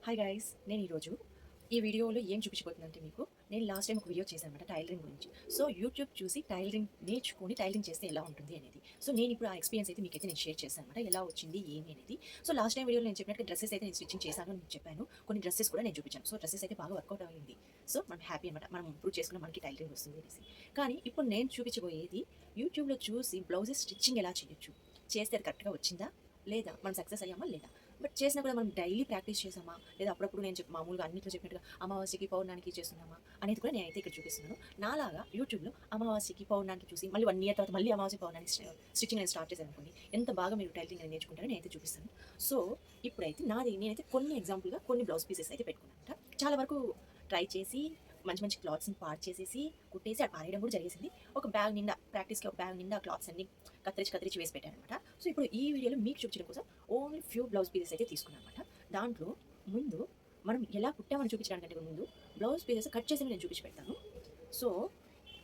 Hi guys, నేను ఈరోజు ఈ వీడియోలో ఏం చూపించబోతుందంటే మీకు నేను లాస్ట్ టైం ఒక వీడియో చేశాను అనమాట టైలరింగ్ గురించి. సో యూట్యూబ్ చూసి టైలరింగ్ నేర్చుకొని టైలరింగ్ చేస్తే ఎలా ఉంటుంది అనేది. సో నేను ఇప్పుడు ఆ ఎక్స్పీరియన్స్ అయితే మీకైతే నేను షేర్ చేశాను అనమాట, ఎలా వచ్చింది ఏమి అనేది. సో లాస్ట్ టైం వీడియోలో నేను చెప్పినట్టు డ్రెస్సెస్ అయితే నేను స్టిచ్చింగ్ చేశాను అని చెప్పాను. కొన్ని డ్రెస్సెస్ కూడా నేను చూపించాను. సో డ్రెస్సెస్ అయితే బాగా వర్కౌట్ అయింది. సో మనం హ్యాపీ అనమాట, మనం ఇంప్రూవ్ చేసుకున్న మనకి టైలరింగ్ వస్తుంది అనేసి. కానీ ఇప్పుడు నేను చూపించబోయేది యూట్యూబ్లో చూసి బ్లౌజెస్ స్టిచ్చింగ్ ఎలా చేయొచ్చు, చేస్తే అది కరెక్ట్గా వచ్చిందా లేదా, మనం సక్సెస్ అయ్యామా లేదా. బట్ చేసినా కూడా మనం డైలీ ప్రాక్టీస్ చేసామా లేదా అప్పుడప్పుడు నేను మామూలుగా అన్నింటిలో చెప్పినట్టుగా అమావాస్యకి పౌర్ణానికి చేస్తున్నామా అనేది కూడా నేనైతే ఇక్కడ చూపిస్తున్నాను. నాలాగా యూట్యూబ్లో అమావాస్యకి పౌర్ణానికి చూసి మళ్ళీ 1 ఇయర్ తర్వాత మళ్ళీ అమావాస్య పౌర్ణానికి స్టిచ్చింగ్ నేను స్టార్ట్ చేశాను అనుకోండి, ఎంత బాగా మీరు టైలరింగ్ అనేది నేర్చుకుంటారో నేనైతే చూపిస్తాను. సో ఇప్పుడైతే నేనైతే కొన్ని ఎగ్జాంపుల్గా కొన్ని బ్లౌజ్ పీసెస్ అయితే పెట్టుకున్నాను. చాలా వరకు ట్రై చేసి మంచి మంచి క్లాత్స్ని పార్ట్ చేసేసి కుట్టేసి అది పారేయడం కూడా జరిగేసింది. ఒక బ్యాగ్ నిండా ప్రాక్టీస్కి ఒక బ్యాగ్ నిండా క్లాత్స్ అన్ని కత్తిరించి వేసి పెట్టాను అనమాట. సో ఇప్పుడు ఈ వీడియోలో మీకు చూపించడం కోసం ఓన్లీ ఫ్యూ బ్లౌజ్ పీసెస్ అయితే తీసుకున్నాను అనమాట. దాంట్లో ముందు మనం ఎలా కుట్టామని చూపించడానికంటే ముందు బ్లౌజ్ పీసెస్ కట్ చేసి నేను చూపించి పెడతాను. సో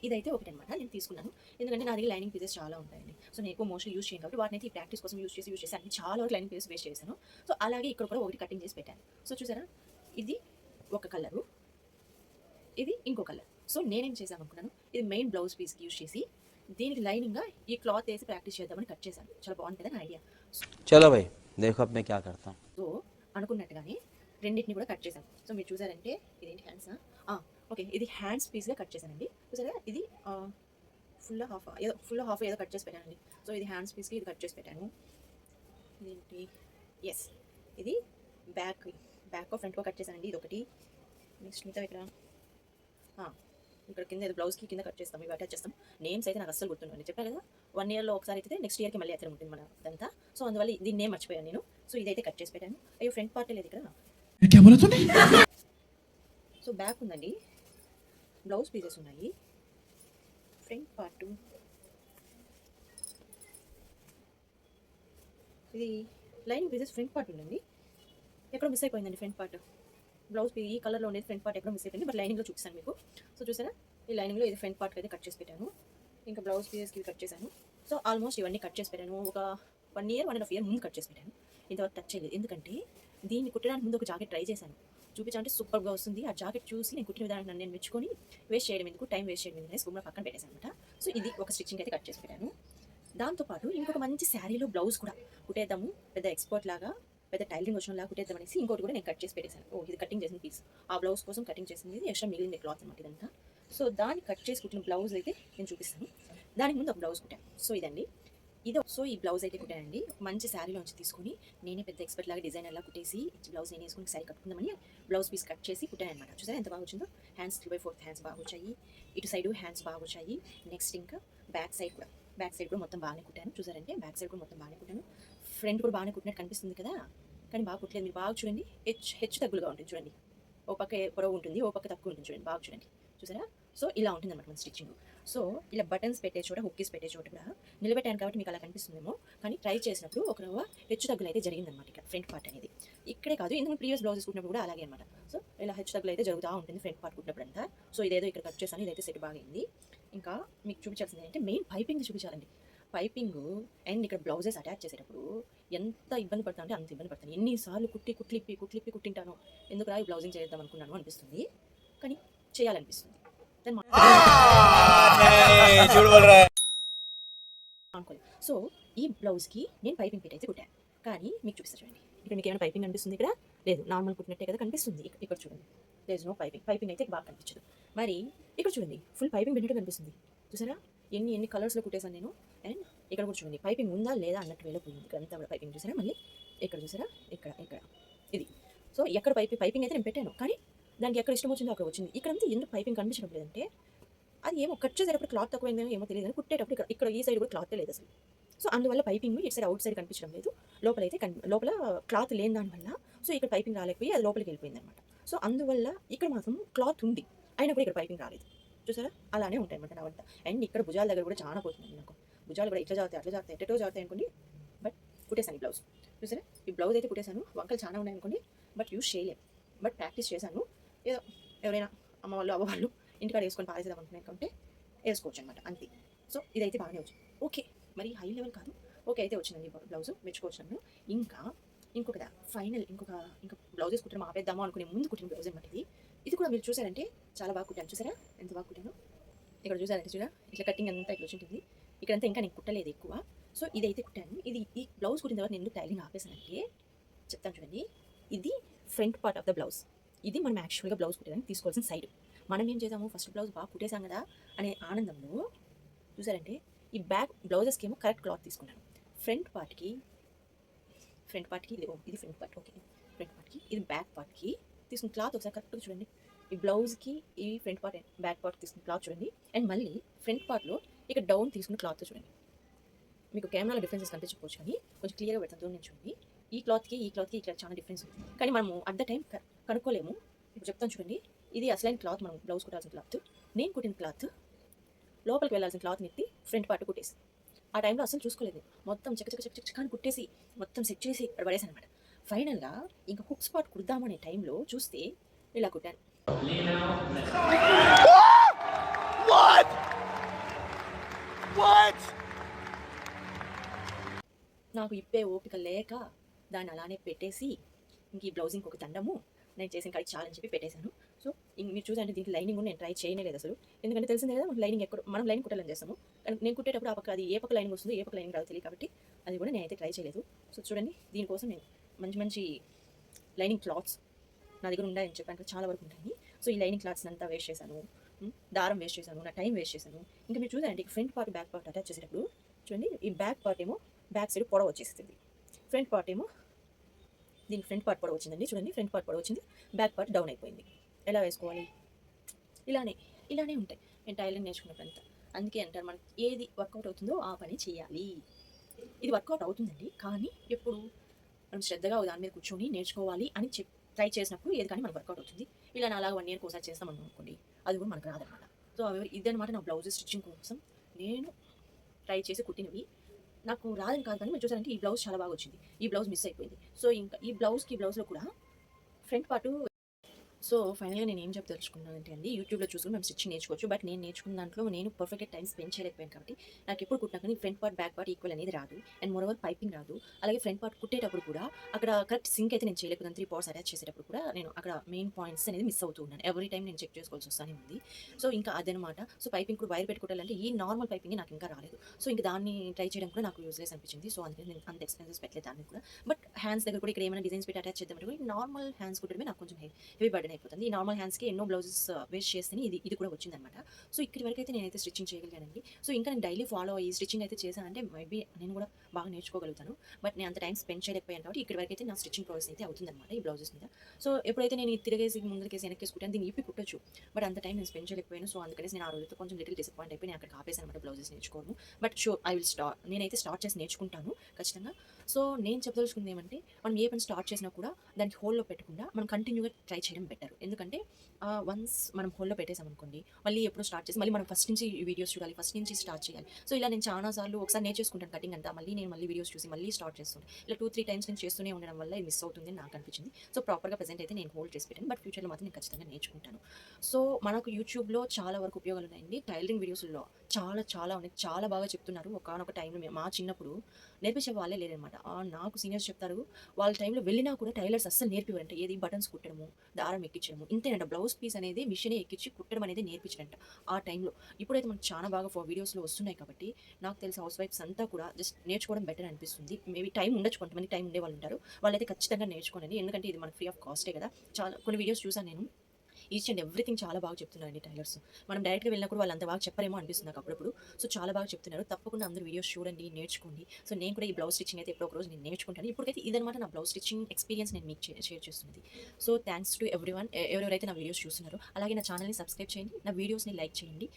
ఇదైతే ఒకటి అనమాట నేను తీసుకున్నాను, ఎందుకంటే నా దగ్గర లైనింగ్ పీసెస్ చాలా ఉంటాయండి. సో నేను ఎక్కువ మోస్ట్లీ యూస్ చేయను కాబట్టి వాటిని అయితే ఈ ప్రాక్టీస్ కోసం యూస్ చేసి అన్ని చాలా వరకు లైనింగ్ పీసెస్ వేస్ట్ చేశాను. సో అలాగే ఇక్కడ కూడా ఒకటి కటింగ్ చేసి పెట్టాను. సో చూసారా, ఇది ఒక కలరు, ఇది ఇంకో కలర్. సో నేనేం చేశాను అనుకున్నాను, ఇది మెయిన్ బ్లౌజ్ పీస్కి యూజ్ చేసి దీనికి లైనింగ్గా ఈ క్లాత్ వేసి ప్రాక్టీస్ చేద్దామని కట్ చేశాను. చాలా బాగుంటుంది అని ఐడియా. చలో భయ్ దేఖో అబ్ మే క్యా కర్తా హూం. సో అనుకున్నట్టుగానే రెండింటిని కూడా కట్ చేశాను. సో మీరు చూసారంటే ఇదేంటి హ్యాండ్సా, ఓకే, ఇది హ్యాండ్స్ పీస్గా కట్ చేశానండి. చూసారా, ఇది ఫుల్ హాఫ్ ఏదో కట్ చేసి పెట్టానండి. సో ఇది హ్యాండ్స్ పీస్కి ఇది కట్ చేసి పెట్టాను. ఇదేంటి, ఎస్, ఇది బ్యాక్ ఫ్రంట్గా కట్ చేశానండి. ఇది ఒకటి. నెక్స్ట్ మిగతా ఇక్కడ కింద ఏదో బ్లౌజ్కి కింద కట్ చేస్తాం, ఇవి అటాచ్ చేస్తాం. నేమ్స్ అయితే నాకు అస్సలు గుర్తుండండి, చెప్పాను కదా 1 ఇయర్లో ఒకసారి అయితే నెక్స్ట్ ఇయర్కి మళ్ళీ అతను ఉంటుంది మన అదంతా. సో అందువల్ల దీన్ని నేమ్ మర్చిపోయాను నేను. సో ఇదైతే కట్ చేసి పెట్టాను. అయ్యో ఫ్రంట్ పార్ట్ లేదు ఇక్కడ. సో బ్యాక్ ఉందండి, బ్లౌజ్ పీసెస్ ఉన్నాయి, ఫ్రంట్ పార్ట్ ఇది లైనింగ్ పీసెస్ ఫ్రంట్ పార్ట్ ఉందండి. ఎక్కడో మిస్ అయిపోయిందండి ఫ్రంట్ పార్ట్. బ్లౌజ్ ఈ కలర్లో ఉండేది ఫ్రంట్ పార్ట్ ఎక్కడో మిస్ అయిపోయింది, బట్ లైనింగ్లో చూపిస్తాను మీకు. సో చూసారా, ఈ లైనింగ్లో ఇది ఫ్రంట్ పార్ట్కి అయితే కట్ చేసి పెట్టాను. ఇంకా బ్లౌజ్ పీసెస్కి కట్ చేశాను. సో ఆల్మోస్ట్ ఇవన్నీ కట్ చేసి పెట్టాను. ఒక 1 ఇయర్ 1.5 ఇయర్ ముందు కట్ చేసి పెట్టాను. ఇంతవరకు టచ్ చేయలేదు, ఎందుకంటే దీన్ని కుట్టడానికి ముందు ఒక జాకెట్ ట్రై చేశాను. చూపించాలంటే సూపర్గా వస్తుంది. ఆ జాకెట్ చూసి నేను కుట్టిన విధానం నేను మెచ్చుకొని వేస్ట్ చేయడం ఎందుకు, టైం వేస్ట్ చేయడం ఎందుకు స్కూల్లో పక్కన పెట్టేశాను అనమాట. సో ఇది ఒక స్టిచ్చింగ్ అయితే కట్ చేసి పెట్టాను. దాంతోపాటు ఇంకొక మంచి శారీలో బ్లౌజ్ కూడా కుట్టేద్దాము, పెద్ద ఎక్స్పర్ట్ లాగా, పెద్ద టైలరింగ్ వచ్చిన లాగా కుట్టేద్దాం అనేసి ఇంకోటి కూడా నేను కట్ చేసి పెట్టేశాను. ఇది కటింగ్ చేసిన పీస్, ఆ బ్లౌజ్ కోసం కటింగ్ చేసింది, ఎక్స్ట్రా మిగిలింది క్లాత్ అనమాట ఇదంతా. సో దాన్ని కట్ చేసి కుట్టిన బ్లౌజ్ అయితే నేను చూపిస్తాను. దానికి ముందు ఒక బ్లౌజ్ కుట్టాను. సో ఇదండి, సో ఈ బ్లౌజ్ అయితే కుట్టానండి. మంచి శారీలోంచి తీసుకుని నేనే పెద్ద ఎక్స్పర్ట్ లాగా డిజైనర్ లాగా కుట్టేసి బ్లౌజ్ నేను వేసుకుని శారీ కట్టుకుందామని బ్లౌజ్ పీస్ కట్ చేసి కుట్టాను అనమాట. చూసారా ఎంత బాగా వచ్చిందో. హ్యాండ్స్ 3/4 హ్యాండ్స్ బాగా వచ్చాయి, ఇటు సైడ్ హ్యాండ్స్ బాగా వచ్చాయి. నెక్స్ట్ ఇంకా బ్యాక్ సైడ్ కూడా మొత్తం బాగానే కుట్టాను. చూసారంటే బ్యాక్ సైడ్ కూడా మొత్తం బాగానే కుట్టాను. ఫ్రంట్ కూడా బాగానే కుట్టినట్టు కనిపిస్తుంది కదా, కానీ బాగా కుట్టలేదు. మీరు బాగా చూడండి, హెచ్చు తగ్గులుగా ఉంటుంది చూడండి. ఓ పక్క పొడవు ఉంటుంది, ఓ పక్క తక్కువ ఉంటుంది చూడండి, బాగా చూడండి. చూసారా, సో ఇలా ఉంటుంది అనమాట మన స్టిచ్చింగ్. సో ఇలా బటన్స్ పెట్టే చోట, హుక్కీస్ పెట్టే చోట కూడా నిలబెట్టాను కాబట్టి మీకు అలా కనిపిస్తుందేమో, కానీ ట్రై చేసినప్పుడు ఒక హెచ్చు తగ్గులు అయితే జరిగిందనమాట ఇక్కడ ఫ్రంట్ పార్ట్ అనేది. ఇక్కడే కాదు, ఇందులో ప్రీవియస్ బ్లౌజెస్ కుట్టినప్పుడు కూడా అలాగే అనమాట. సో ఇలా హెచ్చు తగ్గులు అయితే జరుగుతూ ఉంటుంది ఫ్రంట్ పార్ట్ కుట్టినప్పుడు అంతా. సో ఇదేదో ఇక్కడ కట్ చేశాను, ఇదైతే సెట్ బాగా అయింది. ఇంకా మీకు చూపించాల్సింది ఏంటంటే మెయిన్ పైపింగ్ చూపించాలండి. పైపింగ్ అండ్ ఇక్కడ బ్లౌజెస్ అటాచ్ చేసేటప్పుడు ఎంత ఇబ్బంది పడతాను అంటే అంత ఇబ్బంది పడతాను. ఎన్నిసార్లు కుట్లిప్పి కుట్టింటాను, ఎందుకు ఈ బ్లౌజింగ్ చేద్దాం అనుకున్నాను అనిపిస్తుంది, కానీ చేయాలనిపిస్తుంది. సో ఈ బ్లౌజ్కి నేను పైపింగ్ పెట్టి అయితే కుట్టాను, కానీ మీకు చూపిస్తా చూడండి. ఇక్కడ మీకు ఏమైనా పైపింగ్ అనిపిస్తుంది? ఇక్కడ లేదు, నార్మల్ కుట్టినట్టే కదా కనిపిస్తుంది. ఇక్కడ చూడండి, దేర్ ఇస్ నో పైపింగ్ అయితే బాగా కనిపించదు. మరి ఇక్కడ చూడండి, ఫుల్ పైపింగ్ పెట్టినట్టు కనిపిస్తుంది. చూసారా, ఎన్ని కలర్స్లో కుట్టేశాను నేను. అండ్ ఇక్కడ కూడా చూడండి, పైపింగ్ ఉందా లేదా అన్నట్టు వేలో పోయింది. ఇక్కడ అంతా కూడా పైపింగ్ చూసారా, మళ్ళీ ఇక్కడ చూసారా, ఇక్కడ ఇది. సో ఎక్కడ పైపింగ్ అయితే నేను పెట్టాను, కానీ దానికి ఎక్కడ ఇష్టం వచ్చిందో అక్కడ వచ్చింది. ఇక్కడంతా ఎందుకు పైపింగ్ కనిపించడం లేదంటే, అది ఏమో కట్ చేసేటప్పుడు క్లాత్ తక్కువైందో ఏమో తెలియదు, కానీ కుట్టేటప్పుడు ఇక్కడ ఈ సైడ్ కూడా క్లాత్ లేదు అసలు. సో అందువల్ల పైపింగ్ ఇటు సైడ్ అవుట్ సైడ్ కనిపించడం లేదు, లోపల క్లాత్ లేని దానివల్ల సో ఇక్కడ పైపింగ్ రాలేకపోయి అది లోపలికి వెళ్ళిపోయింది అనమాట. సో అందువల్ల ఇక్కడ మాత్రం క్లాత్ ఉంది, అయినా కూడా ఇక్కడ పైపింగ్ రాలేదు. చూసారా, అలానే ఉంటాయి అనమాట నా వంట. అండ్ ఇక్కడ భుజాల దగ్గర కూడా చాలా పోతుంది నాకు. భుజాలు కూడా ఇట్లా జారుతాయి, అట్లా జారుతాయి, ఎట్టో జారుతాయి అనుకోండి. బట్ కుట్టేశాను ఈ బ్లౌజ్. చూసారా, ఈ బ్లౌజ్ అయితే కుట్టేశాను. వంకలు చాలా ఉన్నాయి అనుకోండి, బట్ యూస్ చేయలేము. బట్ ప్రాక్టీస్ చేశాను. ఏదో ఎవరైనా అమ్మ వాళ్ళు అవ్వ వాళ్ళు ఇంటికాడ వేసుకొని పారేసేదాం అనుకుంటే వేసుకోవచ్చు అనమాట, అంతే. సో ఇదైతే బాగానే వచ్చింది. ఓకే, మరి హై లెవెల్ కాదు, ఓకే అయితే వచ్చిందండి బ్లౌజ్, మెచ్చుకోవచ్చు. ఇంకా ఫైనల్ ఇంకా బ్లౌజెస్ కుట్టడం ఆపేద్దామా అనుకునే ముందు కుట్టిన బ్లౌజ్ అనమాట ఇది కూడా మీరు చూసారంటే చాలా బాగా కుట్టాను. చూసారా ఎంత బాగా కుట్టాను? ఇక్కడ చూసారంటే ఇట్లా కటింగ్ అంతా ఇట్లా వచ్చింటుంది. ఇక్కడంతా ఇంకా నేను కుట్టలేదు ఎక్కువ. సో ఇదైతే కుట్టాను. ఈ బ్లౌజ్ కుట్టిన తర్వాత నేను టైలింగ్ ఆపేసానంటే చెప్తాను చూడండి. ఇది front part of the blouse. ఇది మనం యాక్చువల్గా బ్లౌజ్ కుట్టడానికి తీసుకోవాల్సిన సైడ్. మనం ఏం చేద్దాము, ఫస్ట్ బ్లౌజ్ బాగా కుట్టేసాం కదా అనే ఆనందంలో చూసారంటే ఈ బ్యాక్ బ్లౌజెస్కి ఏమో కరెక్ట్ క్లాత్ తీసుకున్నాను. ఫ్రంట్ పార్ట్కి ఇది ఫ్రంట్ పార్ట్, ఓకే. ఫ్రంట్ పార్ట్కి ఇది బ్యాక్ పార్ట్కి తీసుకున్న క్లాత్ ఒకసారి కరెక్ట్గా చూడండి. ఈ బ్లౌజ్కి ఈ ఫ్రంట్ పార్ట్ బ్యాక్ పార్ట్ తీసుకున్న క్లాత్ చూడండి. అండ్ మళ్ళీ ఫ్రంట్ పార్ట్లో ఇక్కడ డౌన్ తీసుకున్న క్లాత్ చూడండి. మీకు కెమెరాలో డిఫరెన్సెస్ కనిపించకపోవచ్చు కానీ కొంచెం క్లియర్గా పెడతాను దూరం నుంచి చూడండి. ఈ క్లాత్కి ఇక్కడ చాలా డిఫరెన్స్ ఉంది. కానీ మనము అట్ ద టైం కనుక్కోలేము. ఇప్పుడు చెప్తాను చూడండి. ఇది అసలైన క్లాత్, మనం బ్లౌజ్ కుట్టాల్సిన క్లాత్. నేను కుట్టిన క్లాత్ లోపలికి వెళ్ళాల్సిన క్లాత్ని ఎత్తి ఫ్రంట్ పార్ట్ కుట్టేసి ఆ టైంలో అసలు చూసుకోలేదు. మొత్తం చక్కని కుట్టేసి మొత్తం సెట్ చేసి ఇక్కడ పడేసాను అనమాట. ఫైనల్గా ఇంకా హుక్ స్పాట్ కుడదామనే టైంలో చూస్తే ఇలా కుట్టాను. నాకు ఇప్పే ఓపిక లేక దాన్ని అలానే పెట్టేసి ఇంక ఈ బ్లౌజ్ ఇంకొక దండము నేను చేసిన కాడికి చాలని చెప్పి పెట్టేశాను. సో ఇంక మీరు చూసంటే దీనికి లైనింగ్ నేను ట్రై చేయలేదు అసలు. ఎందుకంటే తెలిసిందే కదా, లైనింగ్ మనం లైనింగ్ కుట్టాలని చేస్తాము. కానీ నేను కుట్టేటప్పుడు ఆ పక్క అది ఏ పక్క లైనింగ్ వస్తుందో ఏ పక్క లైనింగ్ రాదు తెలియదు కాబట్టి అది కూడా నేనైతే ట్రై చేయలేదు. సో చూడండి, దీనికోసం నేను మంచి లైనింగ్ క్లాత్స్ నా దగ్గర ఉన్నాయని చెప్పాను కదా, చాలా వరకు ఉంటాయి. సో ఈ లైనింగ్ క్లాత్స్ అంతా వేస్ట్ చేశాను, దారం వేస్ట్ చేశాను, నా టైం వేస్ట్ చేశాను. ఇంకా మీరు చూసారంటే front part back part attach చేసేటప్పుడు చూడండి, ఈ బ్యాక్ పార్ట్ ఏమో బ్యాక్ సైడ్ పొడవ వచ్చేస్తుంది, ఫ్రంట్ పార్ట్ ఏమో దీనికి ఫ్రంట్ పార్ట్ పొడవ వచ్చిందండి. చూడండి, ఫ్రంట్ పార్ట్ పొడవ వచ్చింది, బ్యాక్ పార్ట్ డౌన్ అయిపోయింది. ఎలా వేసుకోవాలి? ఇలానే ఉంటాయి నేను టైలరింగ్ నేర్చుకున్నప్పుడంతా. అందుకే అంటారు మనకి ఏది వర్కౌట్ అవుతుందో ఆ పని చేయాలి. ఇది వర్కౌట్ అవుతుందండి, కానీ ఎప్పుడు మనం శ్రద్ధగా దాని మీద కూర్చొని నేర్చుకోవాలి అని ట్రై చేసినప్పుడు ఏది కానీ మనకు వర్కౌట్ అవుతుంది. ఇలా నా అలాగా 1 year ఒకసారి చేస్తామని అనుకోండి, అది కూడా మనకు రాదనమాట. సో ఇదనమాట నా బ్లౌజ్ స్టిచ్చింగ్ కోసం నేను ట్రై చేసి కుట్టినవి. నాకు రాదని కాదు కానీ మీరు చూసారంటే ఈ బ్లౌజ్ చాలా బాగా వచ్చింది, ఈ బ్లౌజ్ మిస్ అయిపోయింది. సో ఇంకా ఈ బ్లౌజ్లో కూడా ఫ్రంట్ పార్ట్. సో ఫైనల్గా నేను ఏం చెప్పదలుచుకున్నానంటే అండి, యూట్యూబ్లో చూసుకుని మనం స్టిచ్చింగ్ నేర్చుకోవచ్చు. బట్ నేను నేర్చుకున్న దాంట్లో నేను పర్ఫెక్ట్గా టైం స్పెండ్ చేయలేకపోయాను కాబట్టి నాకు ఎప్పుడు కుట్టినా కానీ front part back part equal అనేది రాదు. అండ్ మోరోవర్ పైపింగ్ రాదు. అలాగే ఫ్రంట్ పార్ట్ కుట్టేటప్పుడు కూడా అక్కడ కరెక్ట్ సింక్ అయితే నేను చేయలేకపోతే 3 parts అటాచ్ చేసేటప్పుడు కూడా నేను అక్కడ మెయిన్ పాయింట్స్ అనేది మిస్ అవుతూ ఉన్నాను. ఎవ్రీ టైం నేను చెక్ చేసుకోవాల్సి వస్తానే ఉంది. సో ఇంకా అదనమాట. సో పైపింగ్ కూడా వైర్ పెట్టుకోవాలంటే ఈ నార్మల్ పైపింగ్ నాకు ఇంకా రాలేదు. సో ఇంకా దాన్ని ట్రై చేయడం కూడా నాకు యూజ్లెస్ అనిపించింది. సో అందుకే నేను అంత ఎక్స్పెన్సెస్ పెట్టలేదు దాన్ని కూడా. బట్ హ్యాండ్స్ దగ్గర కూడా ఇక్కడ ఏమైనా డిజైన్స్ పెట్టి అటాచ్ చేద్దామంటే కూడా నార్మల్ హ్యాండ్స్ కుట్టడమే నాకు కొంచెం హెవీ బర్డెన్ అయిపోతుంది. ఈ నార్మల్ హ్యాండ్స్కి ఎన్నో బ్లౌజెస్ వేస్ట్ చేస్తే ఇది కూడా వచ్చిందనమాట. సో ఇక్కడి వరకు అయితే నేనైతే స్టిచ్చింగ్ చేయగలిగానండి. సో ఇంకా నేను డైలీ ఫాలో అయ్యి స్టిచ్చింగ్ అయితే చేశానంటే మేబీ నేను కూడా బాగా నేర్చుకోగలుగుతాను. బట్ నేను అంత టైం స్పెండ్ చేయలేకపోయాను కాబట్టి ఇక్కడి వరకు అయితే నా స్టిచ్చింగ్ ప్రాసెస్ అయితే అవుతుందన్నమాట ఈ బ్లౌజెస్ మీద. సో ఎప్పుడైతే నేను తిరిగేసి ముందుకేసి వెనక్కేసి కుట్టాను, దీన్ని ఇప్పి కుట్టచ్చు. బట్ అంత టైం నేను స్పెండ్ చేయలేకపోయాను. సో అందుకనేసి నేను ఆ రోజుతో కొంచెం లిటిల్ డిసప్పాయింట్ అయిపోయి నేను అక్కడ ఆపేసాను అనమాట బ్లౌజెస్ నేర్చుకోవడం. బట్ షూర్ ఐ విల్ నేనైతే స్టార్ట్ చేసి నేర్చుకుంటాను ఖచ్చితంగా. సో నేను చెప్పదలుచుకుంది ఏమంటే, మనం ఏ పని స్టార్ట్ చేసినా కూడా దాన్ని హోల్లో పెట్టకుండా మనం కంటిన్యూగా ట్రై చేయడం బెటర్. ఎందుకంటే వన్స్ మనం హోల్లో పెట్టేసామనుకోండి, మళ్ళీ ఎప్పుడు స్టార్ట్ చేసి మళ్ళీ మనం ఫస్ట్ నుంచి వీడియోస్ చూడాలి, ఫస్ట్ నుంచి స్టార్ట్ చేయాలి. సో ఇలా నేను చాలా సార్లు ఒకసారి నేర్చేసుకుంటాను కటింగ్ అంతా, మళ్ళీ వీడియోస్ చూసి మళ్ళీ స్టార్ట్ చేస్తాను. ఇలా 2-3 times నేను చేస్తూనే ఉండడం వల్ల ఇది మిస్ అవుతుంది అని నాకు అనిపించింది. సో ప్రాపర్గా ప్రెజెంట్ అయితే నేను హోల్డ్ చేసి పెట్టాను. బట్ ఫ్యూచర్లో మాత్రం నేను ఖచ్చితంగా నేర్చుకుంటాను. సో మనకు యూట్యూబ్లో చాలా వరకు ఉపయోగాలు ఉన్నాయండి. టైలరింగ్ వీడియోస్లో చాలా ఉన్నాయి, చాలా బాగా చెప్తున్నారు. ఒకనొక టైంలో మా చిన్నప్పుడు నేర్పించే వాళ్ళే లేరనమాట. నాకు సీనియర్స్ చెప్తారు, వాళ్ళ టైంలో వెళ్ళినా కూడా టైలర్స్ అస్సలు నేర్పివారంట. ఏది బటన్స్ కుట్టడము, దారం ఎక్కించడము, ఇంతేనంట. బ్లౌజ్ పీస్ అనేది మిషనే ఎక్కించి కుట్టడం అనేది నేర్పించారంట ఆ టైంలో. ఇప్పుడైతే మనకు చాలా బాగా వీడియోస్లో వస్తున్నాయి కాబట్టి నాకు తెలిసి హౌస్ వైఫ్స్ అంతా కూడా జస్ట్ నేర్చుకోవడం బెటర్ అనిపిస్తుంది. మేబీ టైం ఉండొచ్చు, కొంతమంది టైం ఉండే వాళ్ళు ఉంటారు, వాళ్ళైతే ఖచ్చితంగా నేర్చుకోండి. ఎందుకంటే ఇది మనకు ఫ్రీ ఆఫ్ కాస్టే కదా. చాలా కొన్ని వీడియోస్ చూసాను నేను, ఈచ్ అండ్ ఎవ్రీథింగ్ చాలా బాగా చెప్తున్నారండి టైలర్స్. మనం డైరెక్ట్గా వెళ్ళినప్పుడు వాళ్ళు అంత బాగా చెప్పరేమో అనిపిస్తుంది నాకు అప్పుడప్పుడు. సో చాలా బాగా చెప్తున్నారు. తప్పకుండా అందరూ వీడియోస్ చూడండి, నేర్చుకోండి. సో నేను కూడా ఈ బ్లౌజ్ స్టిచ్చింగ్ అయితే ఎప్పుడో ఒక రోజు నేను నేర్చుకుంటాను. ఇప్పటికైతే ఇదనమాట నా బ్లౌజ్ స్టిచ్చింగ్ ఎక్స్పీరియన్స్ నేను మీకు షేర్ చేస్తున్నది. సో థ్యాంక్స్ టు ఎవరైతే నా వీడియోస్ చూస్తున్నారో. అలాగే నా ఛానల్ని సబ్స్క్రైబ్ చేయండి, నా వీడియోస్ని లైక్ చేయండి.